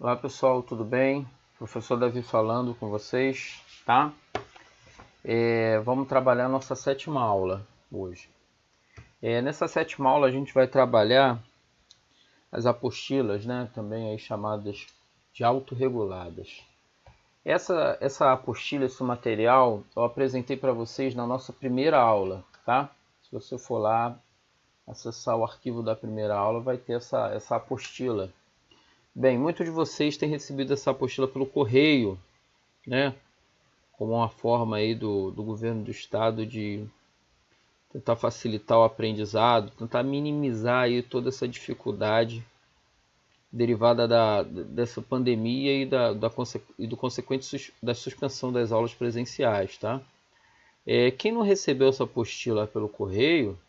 Olá pessoal, tudo bem? Professor Davi falando com vocês, tá? Vamos trabalhar nossa sétima aula hoje. Nessa sétima aula a gente vai trabalhar as apostilas, né? Também aí chamadas de autorreguladas. Essa apostila, esse material, eu apresentei para vocês na nossa primeira aula, tá? Se você for lá acessar o arquivo da primeira aula, vai ter essa apostila. Bem, muitos de vocês têm recebido essa apostila pelo correio, né? Como uma forma aí do governo do estado de tentar facilitar o aprendizado, tentar minimizar aí toda essa dificuldade derivada dessa pandemia e do consequente da suspensão das aulas presenciais, tá? Quem não recebeu essa apostila pelo correio,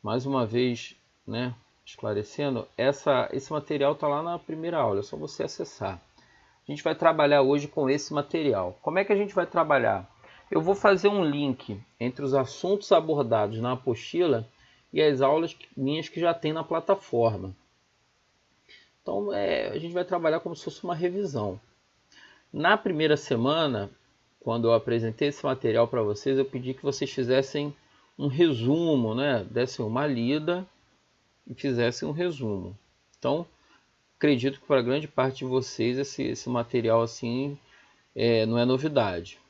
mais uma vez, né, esclarecendo, esse material está lá na primeira aula, é só você acessar. A gente vai trabalhar hoje com esse material. Como é que a gente vai trabalhar? Eu vou fazer um link entre os assuntos abordados na apostila e as aulas minhas que já tem na plataforma. Então, a gente vai trabalhar como se fosse uma revisão. Na primeira semana, quando eu apresentei esse material para vocês, eu pedi que vocês fizessem um resumo, né? Dessem uma lida e fizessem um resumo. Então, acredito que para grande parte de vocês esse material assim não é novidade.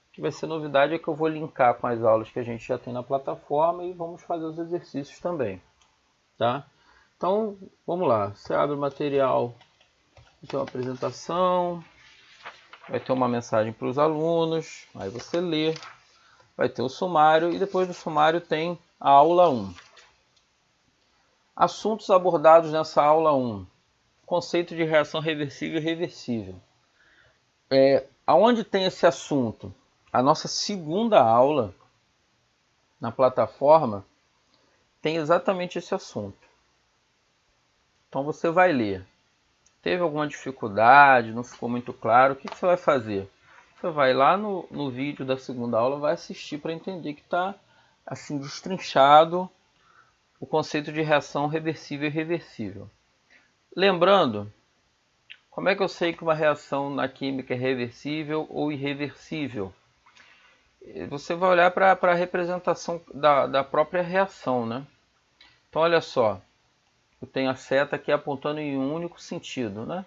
O que vai ser novidade é que eu vou linkar com as aulas que a gente já tem na plataforma e vamos fazer os exercícios também, tá? Então, vamos lá. Você abre o material, tem uma apresentação, vai ter uma mensagem para os alunos, aí você lê, vai ter o sumário e depois do sumário tem a aula 1. Assuntos abordados nessa aula 1. Conceito de reação reversível e reversível. Aonde tem esse assunto? A nossa segunda aula na plataforma tem exatamente esse assunto. Então você vai ler. Teve alguma dificuldade, não ficou muito claro, o que você vai fazer? Você vai lá no vídeo da segunda aula, vai assistir para entender que está assim destrinchado o conceito de reação reversível e reversível. Lembrando, como é que eu sei que uma reação na química é reversível ou irreversível? Você vai olhar para a representação da própria reação, né? Então, olha só, eu tenho a seta aqui apontando em um único sentido, né?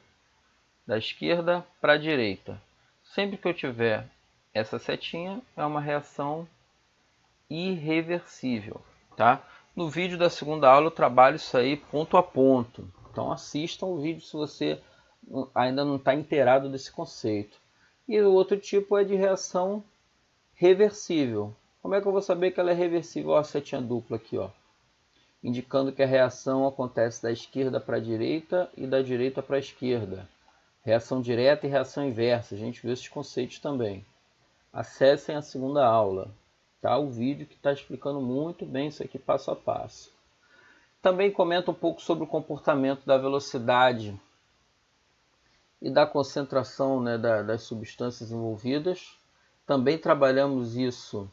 Da esquerda para a direita. Sempre que eu tiver essa setinha, é uma reação irreversível, tá? No vídeo da segunda aula eu trabalho isso aí ponto a ponto. Então assistam o vídeo se você ainda não está inteirado desse conceito. E o outro tipo é de reação reversível. Como é que eu vou saber que ela é reversível? Ó, a setinha dupla aqui, ó, indicando que a reação acontece da esquerda para a direita e da direita para a esquerda. Reação direta e reação inversa. A gente viu esses conceitos também. Acessem a segunda aula, tá? O vídeo que está explicando muito bem isso aqui passo a passo. Também comenta um pouco sobre o comportamento da velocidade e da concentração, né, das substâncias envolvidas. Também trabalhamos isso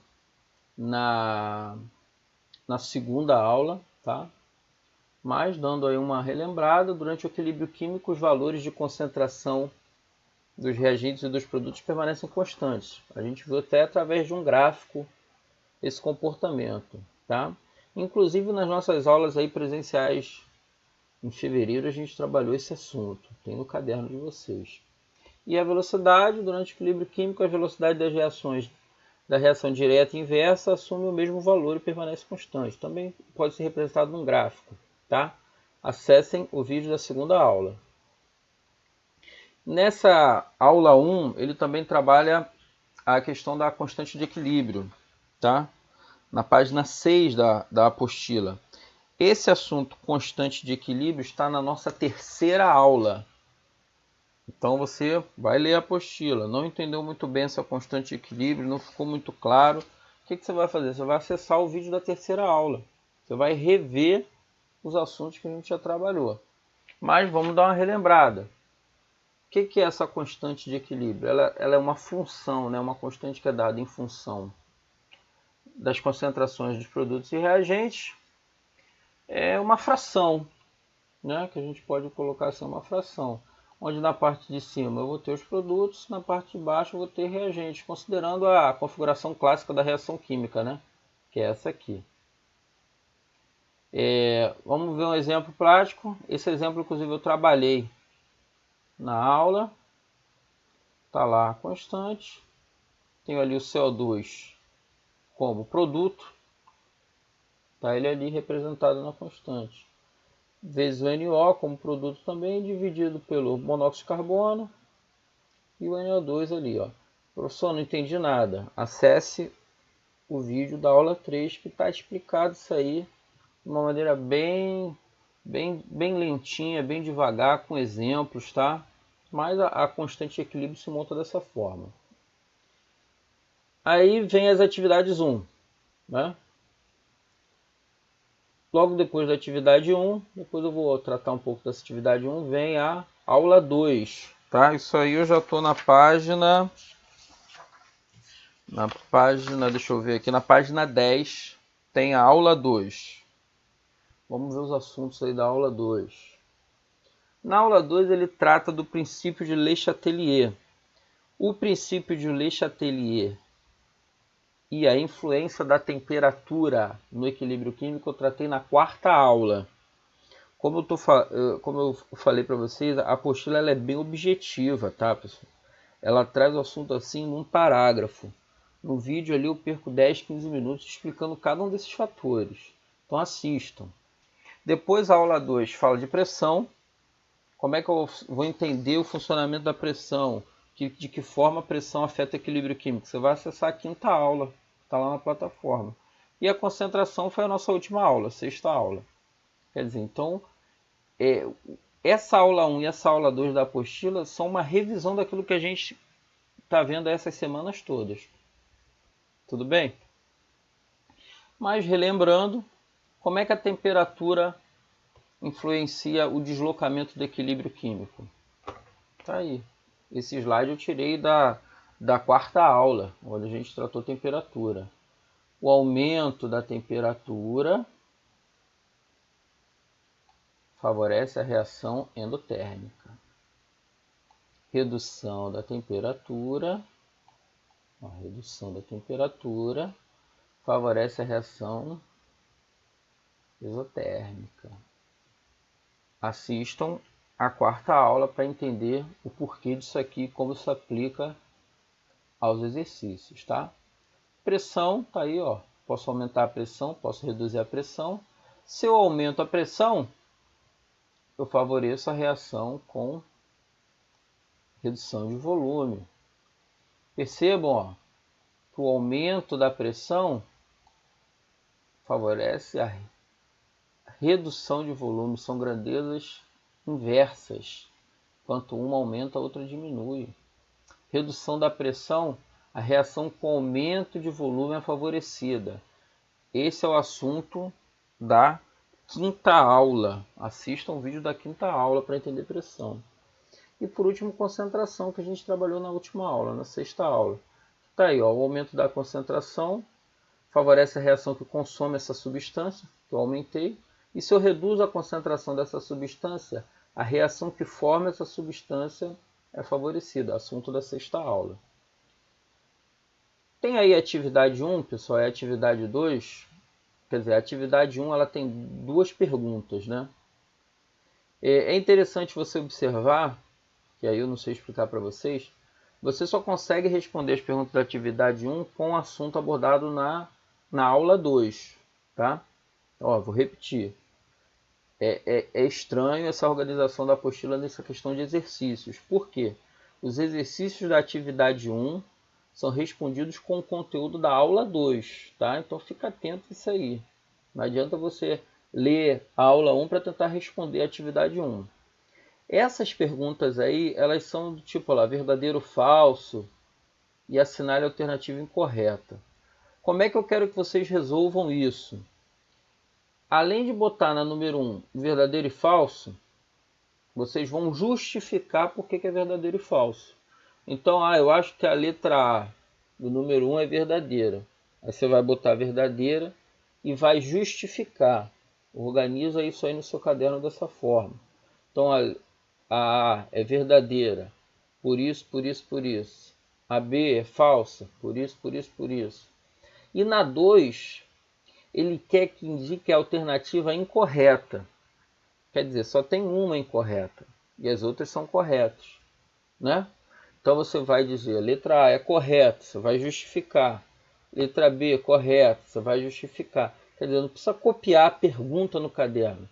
na segunda aula, tá? Mas dando aí uma relembrada, durante o equilíbrio químico, os valores de concentração dos reagentes e dos produtos permanecem constantes. A gente viu até através de um gráfico esse comportamento, tá? Inclusive nas nossas aulas aí presenciais em fevereiro a gente trabalhou esse assunto, tem no caderno de vocês. E a velocidade, durante o equilíbrio químico, a velocidade das reações da reação direta e inversa assume o mesmo valor e permanece constante. Também pode ser representado num gráfico, tá? Acessem o vídeo da segunda aula. Nessa aula 1, ele também trabalha a questão da constante de equilíbrio, tá? Na página 6 da apostila. Esse assunto constante de equilíbrio está na nossa terceira aula. Então você vai ler a apostila. Não entendeu muito bem essa constante de equilíbrio, não ficou muito claro. O que você vai fazer? Você vai acessar o vídeo da terceira aula. Você vai rever os assuntos que a gente já trabalhou. Mas vamos dar uma relembrada. O que é essa constante de equilíbrio? Ela é uma função, né? Uma constante que é dada em função das concentrações dos produtos e reagentes. É uma fração, né? Que a gente pode colocar assim, uma fração. onde na parte de cima eu vou ter os produtos, na parte de baixo eu vou ter reagentes, considerando a configuração clássica da reação química, né? Que é essa aqui. Vamos ver um exemplo prático. Esse exemplo, inclusive, eu trabalhei na aula. Está lá a constante. Tenho ali o CO2 como produto. Está ele ali representado na constante. Vezes o NO como produto também, dividido pelo monóxido de carbono. E o NO2 ali, ó. Professor, não entendi nada. Acesse o vídeo da aula 3 que está explicado isso aí de uma maneira bem lentinha, bem devagar, com exemplos, tá? Mas a constante de equilíbrio se monta dessa forma. Aí vem as atividades 1, né? Logo depois da atividade 1, depois eu vou tratar um pouco dessa atividade 1, vem a aula 2, tá? Isso aí eu já estou na página, deixa eu ver aqui, na página 10 tem a aula 2. Vamos ver os assuntos aí da aula 2. Na aula 2 ele trata do princípio de Le Chatelier. O princípio de Le Chatelier e a influência da temperatura no equilíbrio químico eu tratei na 4ª aula. Como eu falei para vocês, a apostila ela é bem objetiva, tá, pessoal? Ela traz o assunto assim num parágrafo. No vídeo ali eu perco 10, 15 minutos explicando cada um desses fatores. Então assistam. Depois a aula 2 fala de pressão. Como é que eu vou entender o funcionamento da pressão? De que forma a pressão afeta o equilíbrio químico? Você vai acessar a 5ª aula, está lá na plataforma. E a concentração foi a nossa última aula, 6ª aula. Quer dizer, então, essa aula 1 e essa aula 2 da apostila são uma revisão daquilo que a gente está vendo essas semanas todas. Tudo bem? Mas relembrando, como é que a temperatura influencia o deslocamento do equilíbrio químico? Tá aí. Esse slide eu tirei da 4ª aula, onde a gente tratou temperatura. O aumento da temperatura favorece a reação endotérmica. Redução da temperatura favorece a reação exotérmica. Assistam a 4ª aula para entender o porquê disso aqui, como isso aplica aos exercícios, tá? Pressão, tá aí, ó. Posso aumentar a pressão, posso reduzir a pressão. Se eu aumento a pressão, eu favoreço a reação com redução de volume. Percebam, ó, que o aumento da pressão favorece a redução de volume. São grandezas inversas. Quanto uma aumenta, a outra diminui. Redução da pressão, a reação com aumento de volume é favorecida. Esse é o assunto da 5ª aula. Assistam o vídeo da 5ª aula para entender pressão. E por último, concentração, que a gente trabalhou na última aula, na 6ª aula. Está aí, ó, o aumento da concentração favorece a reação que consome essa substância, que eu aumentei. E se eu reduzo a concentração dessa substância, a reação que forma essa substância é favorecida. Assunto da 6ª aula. Tem aí a atividade 1, pessoal, e a atividade 2. Quer dizer, a atividade 1 ela tem 2 perguntas, né? É interessante você observar, que aí eu não sei explicar para vocês, você só consegue responder as perguntas da atividade 1 com o assunto abordado na aula 2, tá? Ó, vou repetir. É estranho essa organização da apostila nessa questão de exercícios. Por quê? Os exercícios da atividade 1 são respondidos com o conteúdo da aula 2, tá? Então fica atento a isso aí. Não adianta você ler a aula 1 para tentar responder a atividade 1. Essas perguntas aí, elas são do tipo lá, verdadeiro ou falso, e assinale a alternativa incorreta. Como é que eu quero que vocês resolvam isso? Além de botar na número 1 verdadeiro e falso, vocês vão justificar por que é verdadeiro e falso. Então, eu acho que a letra A do número 1 é verdadeira. Aí você vai botar verdadeira e vai justificar. Organiza isso aí no seu caderno dessa forma. Então, A é verdadeira, por isso, por isso, por isso. A B é falsa, por isso, por isso, por isso. E na 2, ele quer que indique a alternativa incorreta. Quer dizer, só tem uma incorreta e as outras são corretas, né? Então você vai dizer, a letra A é correta, você vai justificar. Letra B, correta, você vai justificar. Quer dizer, não precisa copiar a pergunta no caderno.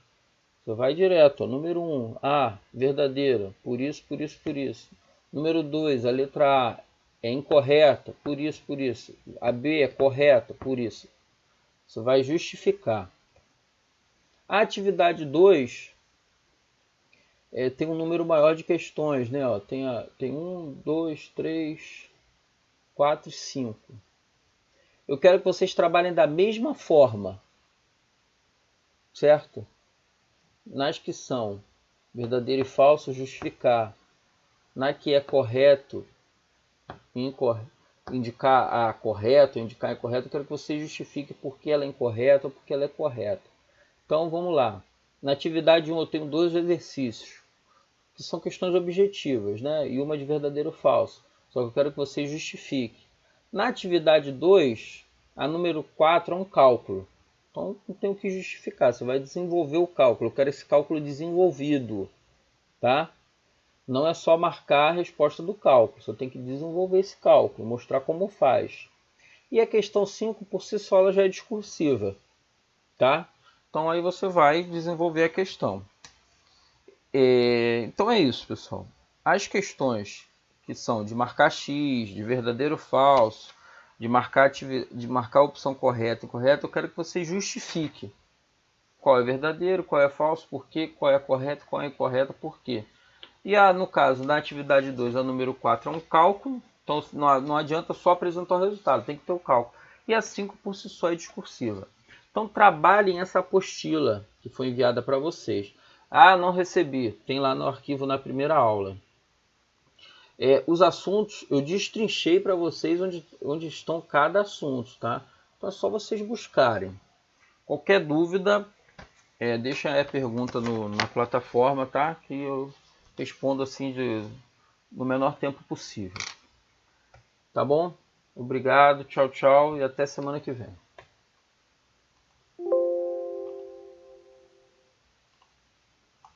Você vai direto, ó, número 1, A, verdadeira, por isso, por isso, por isso. Número 2, a letra A é incorreta, por isso, por isso. A B é correta, por isso. Você vai justificar. A atividade 2 tem um número maior de questões, né? Ó, tem 1, 2, 3, 4 e 5. Eu quero que vocês trabalhem da mesma forma, certo? Nas que são verdadeiro e falso, justificar. Na que é correto, indicar a correto, indicar a incorreto, eu quero que você justifique por que ela é incorreta ou por que ela é correta. Então vamos lá. Na atividade 1 eu tenho 2 exercícios, que são questões objetivas, né? E uma de verdadeiro ou falso. Só que eu quero que você justifique. Na atividade 2, a número 4 é um cálculo. Então não tem o que justificar, você vai desenvolver o cálculo. Eu quero esse cálculo desenvolvido, tá? Não é só marcar a resposta do cálculo, você tem que desenvolver esse cálculo, mostrar como faz. E a questão 5, por si só, ela já é discursiva, tá? Então aí você vai desenvolver a questão. Então é isso, pessoal. As questões que são de marcar X, de verdadeiro ou falso, de marcar a opção correta e incorreta, eu quero que você justifique qual é verdadeiro, qual é falso, por quê, qual é correto, qual é incorreto, por quê. E no caso, na atividade 2, a número 4 é um cálculo, então não adianta só apresentar o resultado, tem que ter o cálculo. E a 5 por si só é discursiva. Então trabalhem essa apostila que foi enviada para vocês. Não recebi, tem lá no arquivo na primeira aula. Os assuntos eu destrinchei para vocês onde estão cada assunto, tá? Então é só vocês buscarem. Qualquer dúvida, deixa a pergunta na plataforma, tá? Que eu respondo assim no menor tempo possível. Tá bom? Obrigado, tchau, tchau e até semana que vem.